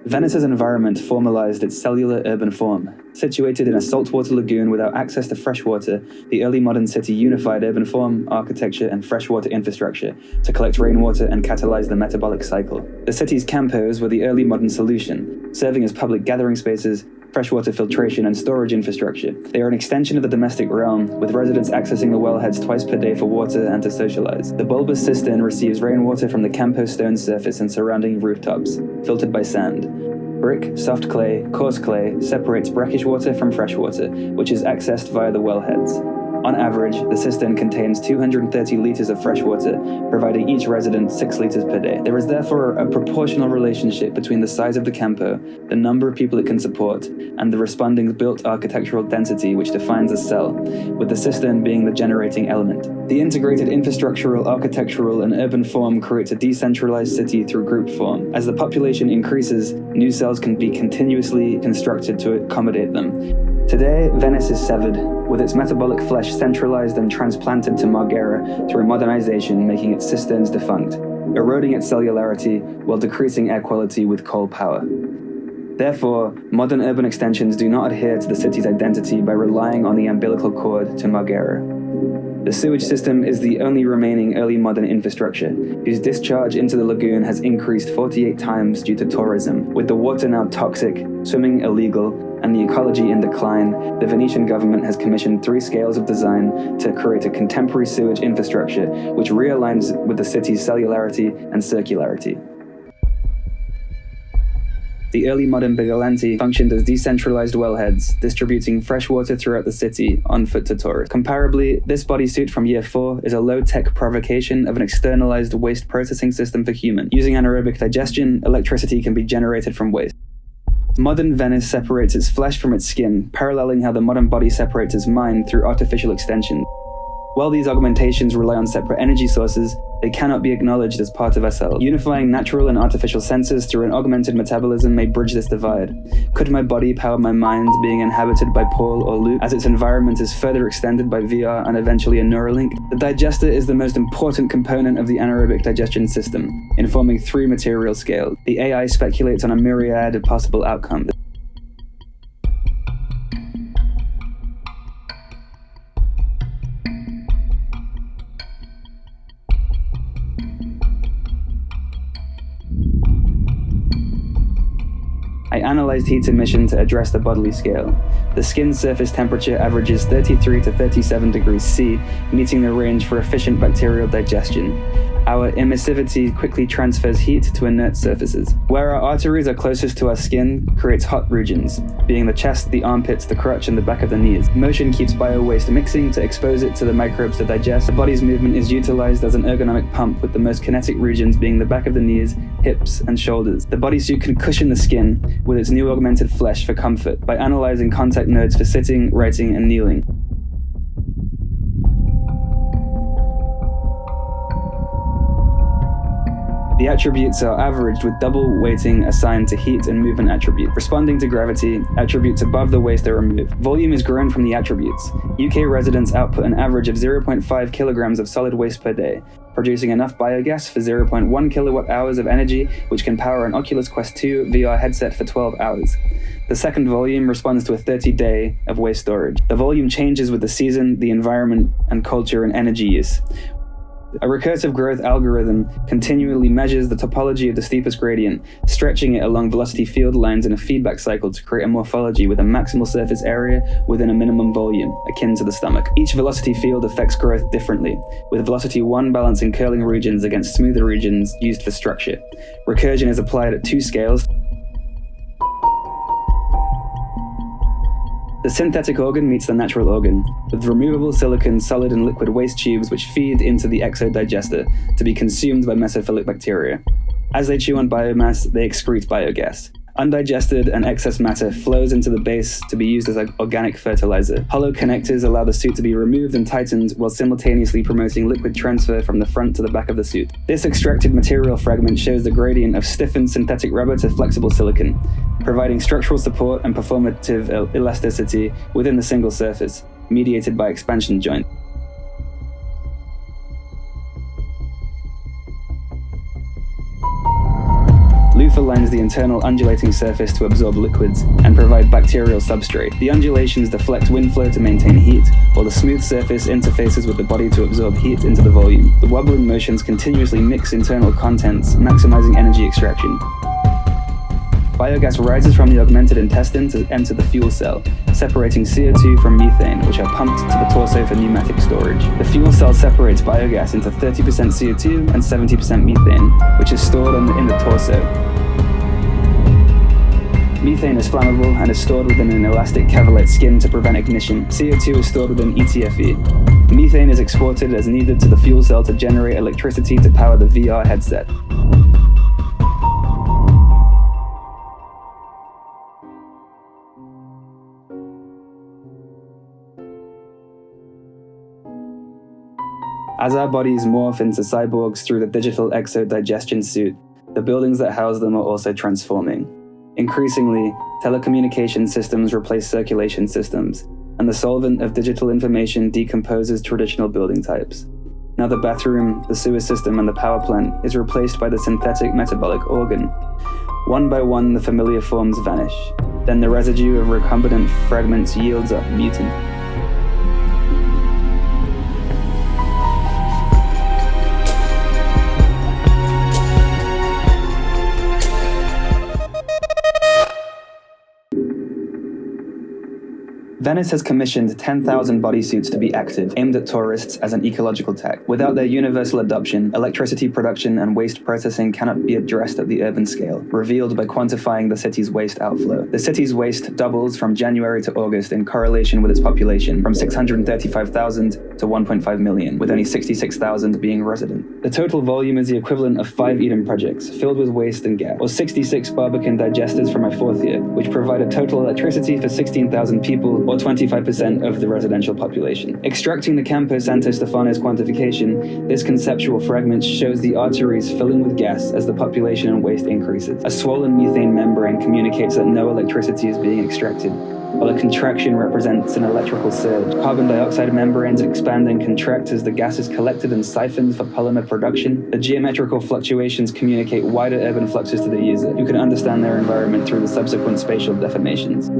Venice's environment formalized its cellular urban form. Situated in a saltwater lagoon without access to fresh water, the early modern city unified urban form, architecture, and freshwater infrastructure to collect rainwater and catalyze the metabolic cycle. The city's campos were the early modern solution, serving as public gathering spaces, freshwater filtration, and storage infrastructure. They are an extension of the domestic realm, with residents accessing the wellheads twice per day for water and to socialize. The bulbous cistern receives rainwater from the campo stone surface and surrounding rooftops, filtered by sand. Brick, soft clay, coarse clay separates brackish water from fresh water, which is accessed via the wellheads. On average, the cistern contains 230 liters of fresh water, providing each resident 6 liters per day. There is therefore a proportional relationship between the size of the campo, the number of people it can support, and the responding built architectural density which defines a cell, with the cistern being the generating element. The integrated infrastructural, architectural, and urban form creates a decentralized city through group form. As the population increases, new cells can be continuously constructed to accommodate them. Today, Venice is severed, with its metabolic flesh centralized and transplanted to Marghera through modernization, making its cisterns defunct, eroding its cellularity while decreasing air quality with coal power. Therefore, modern urban extensions do not adhere to the city's identity by relying on the umbilical cord to Marghera. The sewage system is the only remaining early modern infrastructure, whose discharge into the lagoon has increased 48 times due to tourism. With the water now toxic, swimming illegal, and the ecology in decline, the Venetian government has commissioned 3 scales of design to create a contemporary sewage infrastructure which realigns with the city's cellularity and circularity. The early modern Bigolanti functioned as decentralized wellheads, distributing fresh water throughout the city on foot to tourists. Comparably, this bodysuit from year 4 is a low-tech provocation of an externalized waste processing system for humans. Using anaerobic digestion, electricity can be generated from waste. Modern Venice separates its flesh from its skin, paralleling how the modern body separates its mind through artificial extension. While these augmentations rely on separate energy sources, they cannot be acknowledged as part of ourselves. Unifying natural and artificial senses through an augmented metabolism may bridge this divide. Could my body power my mind, being inhabited by Paul or Luke, as its environment is further extended by VR and eventually a Neuralink? The digester is the most important component of the anaerobic digestion system, informing 3 material scales. The AI speculates on a myriad of possible outcomes. I analyzed heat emission to address the bodily scale. The skin's surface temperature averages 33 to 37 degrees C, meeting the range for efficient bacterial digestion. Our emissivity quickly transfers heat to inert surfaces. Where our arteries are closest to our skin creates hot regions, being the chest, the armpits, the crotch, and the back of the knees. Motion keeps bio-waste mixing to expose it to the microbes to digest. The body's movement is utilized as an ergonomic pump, with the most kinetic regions being the back of the knees, hips, and shoulders. The bodysuit can cushion the skin with its new augmented flesh for comfort by analyzing contact nodes for sitting, writing, and kneeling. The attributes are averaged with double weighting assigned to heat and movement attribute. Responding to gravity, attributes above the waist are removed. Volume is grown from the attributes. UK residents output an average of 0.5 kilograms of solid waste per day, producing enough biogas for 0.1 kilowatt hours of energy, which can power an Oculus Quest 2 VR headset for 12 hours. The second volume responds to a 30-day of waste storage. The volume changes with the season, the environment, and culture and energy use. A recursive growth algorithm continually measures the topology of the steepest gradient, stretching it along velocity field lines in a feedback cycle to create a morphology with a maximal surface area within a minimum volume, akin to the stomach. Each velocity field affects growth differently, with velocity 1 balancing curling regions against smoother regions used for structure. Recursion is applied at 2 scales. The synthetic organ meets the natural organ, with removable silicon, solid and liquid waste tubes which feed into the exodigester to be consumed by mesophilic bacteria. As they chew on biomass, they excrete biogas. Undigested and excess matter flows into the base to be used as an organic fertilizer. Hollow connectors allow the suit to be removed and tightened while simultaneously promoting liquid transfer from the front to the back of the suit. This extracted material fragment shows the gradient of stiffened synthetic rubber to flexible silicon, providing structural support and performative elasticity within the single surface, mediated by expansion joint. roof aligns the internal undulating surface to absorb liquids and provide bacterial substrate. The undulations deflect wind flow to maintain heat, while the smooth surface interfaces with the body to absorb heat into the volume. The wobbling motions continuously mix internal contents, maximizing energy extraction. Biogas rises from the augmented intestine to enter the fuel cell, separating CO2 from methane, which are pumped to the torso for pneumatic storage. The fuel cell separates biogas into 30% CO2 and 70% methane, which is stored in the torso. Methane is flammable and is stored within an elastic Kevlar skin to prevent ignition. CO2 is stored within ETFE. Methane is exported as needed to the fuel cell to generate electricity to power the VR headset. As our bodies morph into cyborgs through the digital exodigestion suit, the buildings that house them are also transforming. Increasingly, telecommunication systems replace circulation systems, and the solvent of digital information decomposes traditional building types. Now the bathroom, the sewer system, and the power plant is replaced by the synthetic metabolic organ. One by one, the familiar forms vanish. Then the residue of recombinant fragments yields up mutant. Venice has commissioned 10,000 bodysuits to be active, aimed at tourists as an ecological tech. Without their universal adoption, electricity production and waste processing cannot be addressed at the urban scale, revealed by quantifying the city's waste outflow. The city's waste doubles from January to August in correlation with its population, from 635,000 to 1.5 million, with only 66,000 being resident. The total volume is the equivalent of 5 Eden projects, filled with waste and gas, or 66 Barbican digesters from my 4th year, which provide a total electricity for 16,000 people, or 25% of the residential population. Extracting the Campo Santo Stefano's quantification, this conceptual fragment shows the arteries filling with gas as the population and waste increases. A swollen methane membrane communicates that no electricity is being extracted, while a contraction represents an electrical surge. Carbon dioxide membranes expand and contract as the gas is collected and siphoned for polymer production. The geometrical fluctuations communicate wider urban fluxes to the user, who can understand their environment through the subsequent spatial deformations.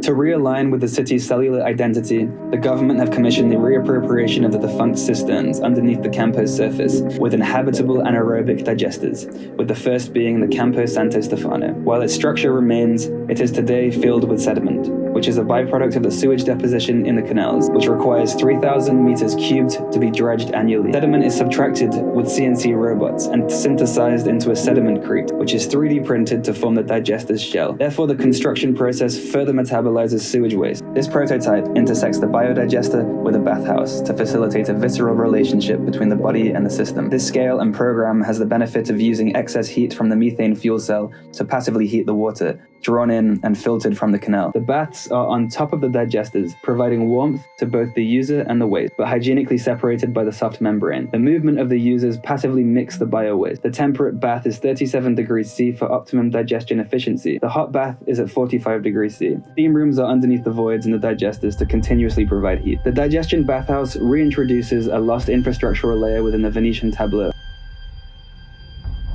To realign with the city's cellular identity, the government have commissioned the reappropriation of the defunct cisterns underneath the Campo's surface with inhabitable anaerobic digesters, with the first being the Campo Santo Stefano. While its structure remains, it is today filled with sediment, which is a byproduct of the sewage deposition in the canals, which requires 3,000 meters cubed to be dredged annually. Sediment is subtracted with CNC robots and synthesized into a sediment-crete, which is 3D printed to form the digester's shell. Therefore, the construction process further metabolizes sewage waste. This prototype intersects the biodigester with a bathhouse to facilitate a visceral relationship between the body and the system. This scale and program has the benefit of using excess heat from the methane fuel cell to passively heat the water, drawn in and filtered from the canal. The baths are on top of the digesters, providing warmth to both the user and the waste, but hygienically separated by the soft membrane. The movement of the users passively mix the bio-waste. The temperate bath is 37 degrees C for optimum digestion efficiency. The hot bath is at 45 degrees C. Steam rooms are underneath the voids in the digesters to continuously provide heat. The digestion bathhouse reintroduces a lost infrastructural layer within the Venetian tableau.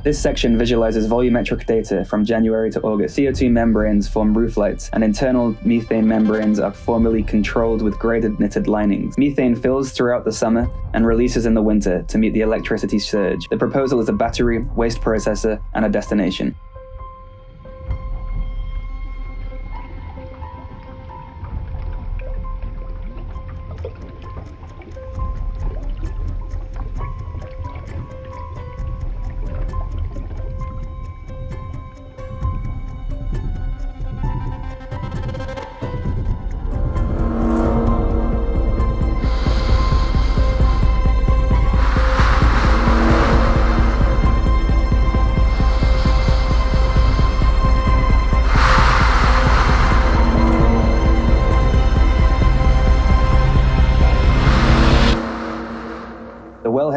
This section visualizes volumetric data from January to August. CO2 membranes form roof lights, and internal methane membranes are formally controlled with graded knitted linings. Methane fills throughout the summer and releases in the winter to meet the electricity surge. The proposal is a battery, waste processor, and a destination.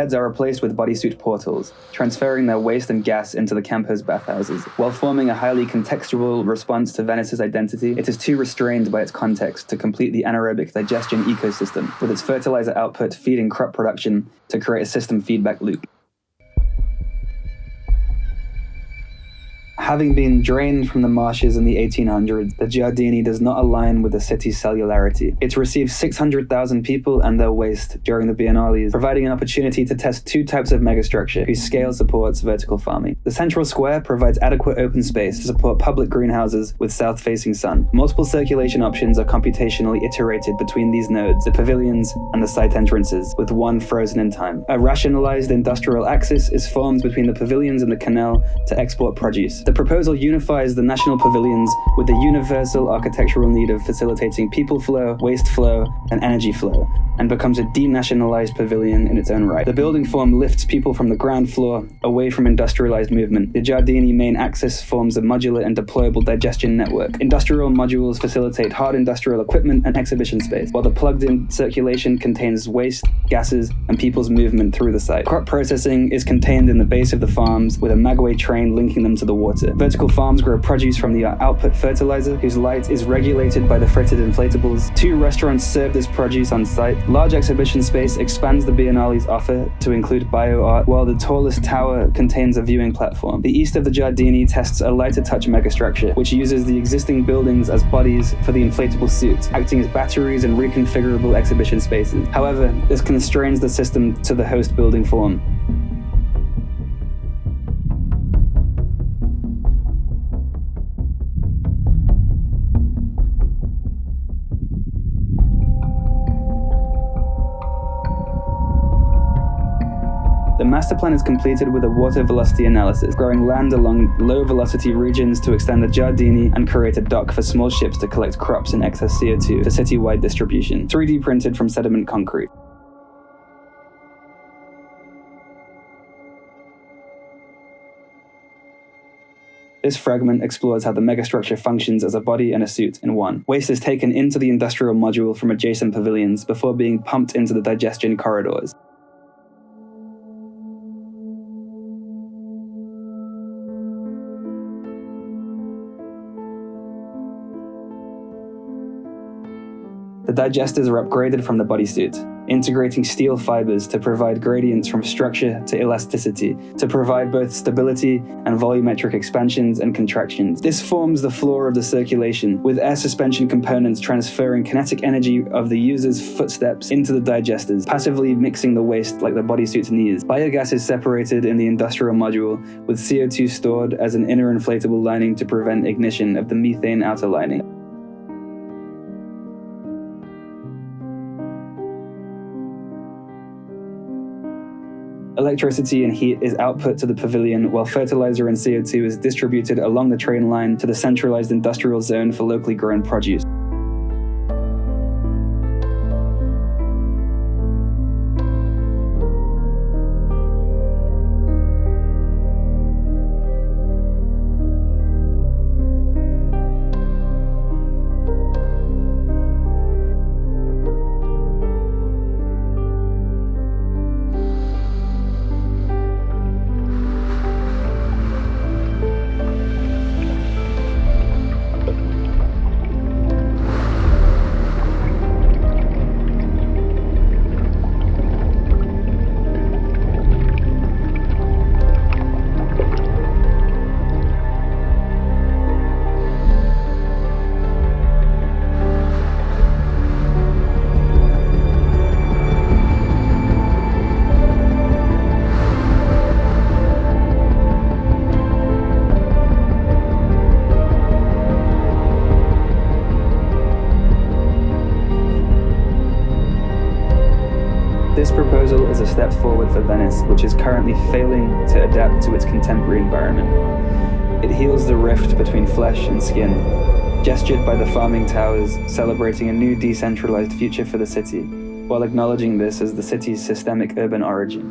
beds are replaced with bodysuit portals, transferring their waste and gas into the camper's bathhouses. While forming a highly contextual response to Venice's identity, it is too restrained by its context to complete the anaerobic digestion ecosystem, with its fertilizer output feeding crop production to create a system feedback loop. Having been drained from the marshes in the 1800s, the Giardini does not align with the city's cellularity. It receives 600,000 people and their waste during the Biennales, providing an opportunity to test two types of megastructure whose scale supports vertical farming. The central square provides adequate open space to support public greenhouses with south-facing sun. Multiple circulation options are computationally iterated between these nodes, the pavilions and the site entrances, with one frozen in time. A rationalized industrial axis is formed between the pavilions and the canal to export produce. The proposal unifies the national pavilions with the universal architectural need of facilitating people flow, waste flow, and energy flow, and becomes a denationalized pavilion in its own right. The building form lifts people from the ground floor away from industrialized movement. The Giardini main axis forms a modular and deployable digestion network. Industrial modules facilitate hard industrial equipment and exhibition space, while the plugged-in circulation contains waste, gases, and people's movement through the site. Crop processing is contained in the base of the farms with a magway train linking them to the water. Vertical farms grow produce from the output fertilizer, whose light is regulated by the fritted inflatables. Two restaurants serve this produce on site. Large exhibition space expands the Biennale's offer to include bio-art, while the tallest tower contains a viewing platform. The east of the Giardini tests a lighter touch megastructure, which uses the existing buildings as bodies for the inflatable suits, acting as batteries and reconfigurable exhibition spaces. However, this constrains the system to the host building form. The master plan is completed with a water velocity analysis, growing land along low-velocity regions to extend the Giardini and create a dock for small ships to collect crops and excess CO2 for city-wide distribution, 3D printed from sediment concrete. This fragment explores how the megastructure functions as a body and a suit in one. Waste is taken into the industrial module from adjacent pavilions before being pumped into the digestion corridors. The digesters are upgraded from the bodysuit, integrating steel fibers to provide gradients from structure to elasticity, to provide both stability and volumetric expansions and contractions. This forms the floor of the circulation, with air suspension components transferring kinetic energy of the user's footsteps into the digesters, passively mixing the waste like the bodysuit's knees. Biogas is separated in the industrial module, with CO2 stored as an inner inflatable lining to prevent ignition of the methane outer lining. Electricity and heat is output to the pavilion, while fertilizer and CO2 is distributed along the train line to the centralized industrial zone for locally grown produce. This proposal is a step forward for Venice, which is currently failing to adapt to its contemporary environment. It heals the rift between flesh and skin, gestured by the farming towers, celebrating a new decentralized future for the city, while acknowledging this as the city's systemic urban origin.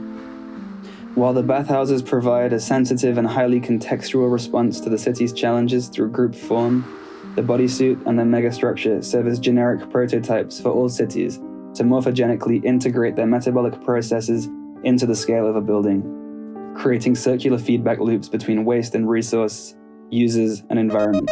While the bathhouses provide a sensitive and highly contextual response to the city's challenges through group form, the bodysuit and the megastructure serve as generic prototypes for all cities to morphogenically integrate their metabolic processes into the scale of a building, creating circular feedback loops between waste and resource, users, and environment.